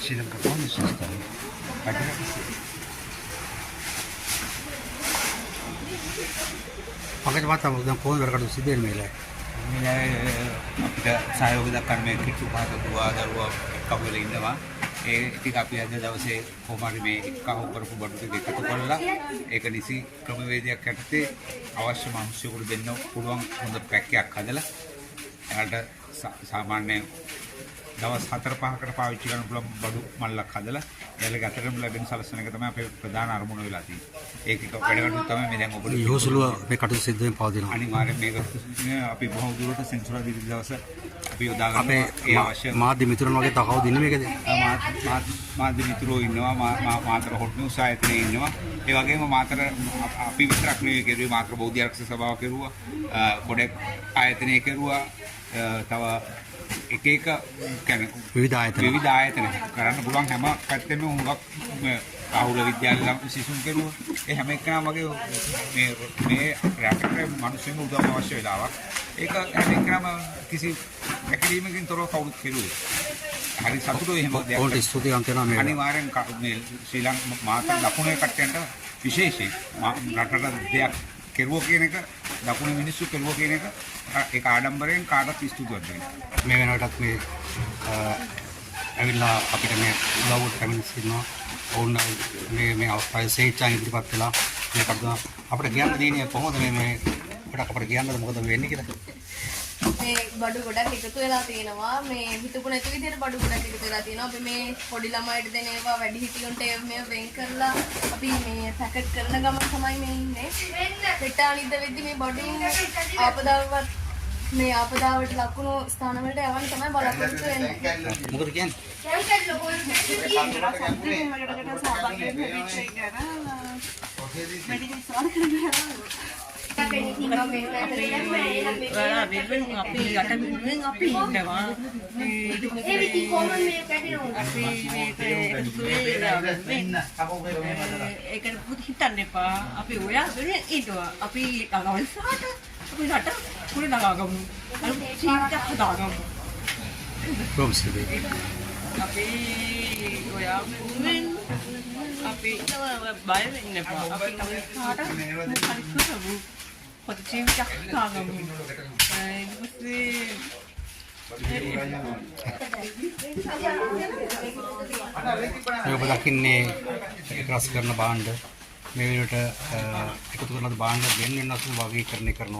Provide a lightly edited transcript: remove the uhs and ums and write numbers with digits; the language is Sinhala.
Sinang kapan sistem? Ada pakai mata udah phone berkado sidir mele. අපිට සහයෝග දක්වන්න මේ කිට්ටු පහක දුවා දරුවා එක්කම ඉන්නවා. ඒ ටික අපි අද දවසේ කොහොමද මේ එක්කම කරපු බඩු ටික එකතු කරලා ඒක නිසි ක්‍රමවේදයක් යටතේ අවශ්‍ය මිනිස්සුන්ට දෙන්න පුළුවන් හොඳ පැක් එකක් හදලා එයාට සාමාන්‍ය දවස් 4-5කට පාවිච්චි කරන්න පුළුවන් බඩු මල්ලක් හදලා එයාලගේ අතරම ලැබෙන සලසන එක තමයි අපේ ප්‍රධාන අරමුණ වෙලා තියෙන්නේ. ඒක වැඩකට තමයි මේ දැන් ඔබට යොසුලුව මේ කටයුතු සිද්ධ වෙන පවතිනවා. අනිවාර්යෙන් මේක අපි බොහෝ දුරට සෙන්සුරා දිවි දවස අපි යොදා ගන්න අපේ ඒ අවශ්‍ය මාධ්‍ය මිතුරන් වගේ තකවුරු දෙන්නේ මේකද? මාධ්‍ය මිතුරෝ ඉන්නවා මාතර හොට් නිවුස් ආයතනයේ ඉන්නවා. ඒ වගේම මාතර අපි විතරක් නෙවෙයි කෙරුවේ මාතර බෞද්ධ ආරක්ෂක සභාව කෙරුවා. කොඩෙක් ආයතනයේ කෙරුවා. තව එක කියන්නේ විවිධ ආයතන කරන්න පුළුවන් හැම පැත්තෙම හුඟක් රාහුල විද්‍යාලය සිසුන් කෙරුවා. ඒ හැම එකනම වගේ මේ රටේ මිනිස්සුන්ට උදව් අවශ්‍ය වෙලාවක්. ඒක හැම එකනම කිසි ඇකඩීමකින් තොරව කවුරුත් කෙරුවේ. හරි සතුටුයි එහෙම දෙයක්. ඔවුන්ට ස්තුතිවන්ත වෙනවා මේ. අනිවාර්යෙන් මේ ශ්‍රී ලංකා මාතර දකුණේ කට්ටියන්ට විශේෂයෙන් රටට දෙයක් කෙරුවා කියන එක දකුණේ මිනිස්සු කෙරුවා කියන එක ඒක ආඩම්බරයෙන් කාටත් ස්තුතියක් දෙන්න. මේ වෙනකොටත් මේ ඇවිල්ලා අපිට මේ උදව්වට පැමිණ සිටිනවා. ඔවුන් මේ අවස්ථාවේ ස්වේච්ඡාවෙන් ඉදිරිපත් වෙලා මේ කටයුතු අපිට කියන්න දෙන්නේ කොහොමද මේ අපිට කියන්නද මොකද වෙන්නේ කියලා. මේ බඩු ගොඩක් එකතු වෙලා තියෙනවා. මේ හිතපු නැති විදිහට බඩු ගොඩක් එකතු වෙලා තියෙනවා. අපි මේ පොඩි ළමයිට දෙන ඒවා වැඩි හිටියොන්ට මේ වෙන් කරලා අපි මේ පැකට් කරන ගමන් තමයි මේ ඉන්නේ. පිටානිද්ද වෙද්දි මේ බඩින් ආපදාවට ලකුණු ස්ථාන වලට යවන්න තමයි බලාපොරොත්තු වෙන්නේ. මොකද කියන්නේ? ඒකට පුත් හිතන්න එපා. අපි ඔයා වෙනුවෙන් ඉන්නවා. අපි ළඟවල්සාට අපි රට පුරේ ළඟගමු. අර ජීවිතයක් හදාගමු. ප්‍රොම්ස්ලි. අපි ඔයා වෙනුවෙන් අපි බය වෙන්න එපා. අපි ළඟට හරි පොත ජීවිතයක් හදාගමු. මේ ඔබ දකින්නේ රස කරන භාණ්ඩ මේ වෙනකොට එකතු කරන භාණ්ඩ වෙන වෙනස් වර්ගීකරණය කරනවා.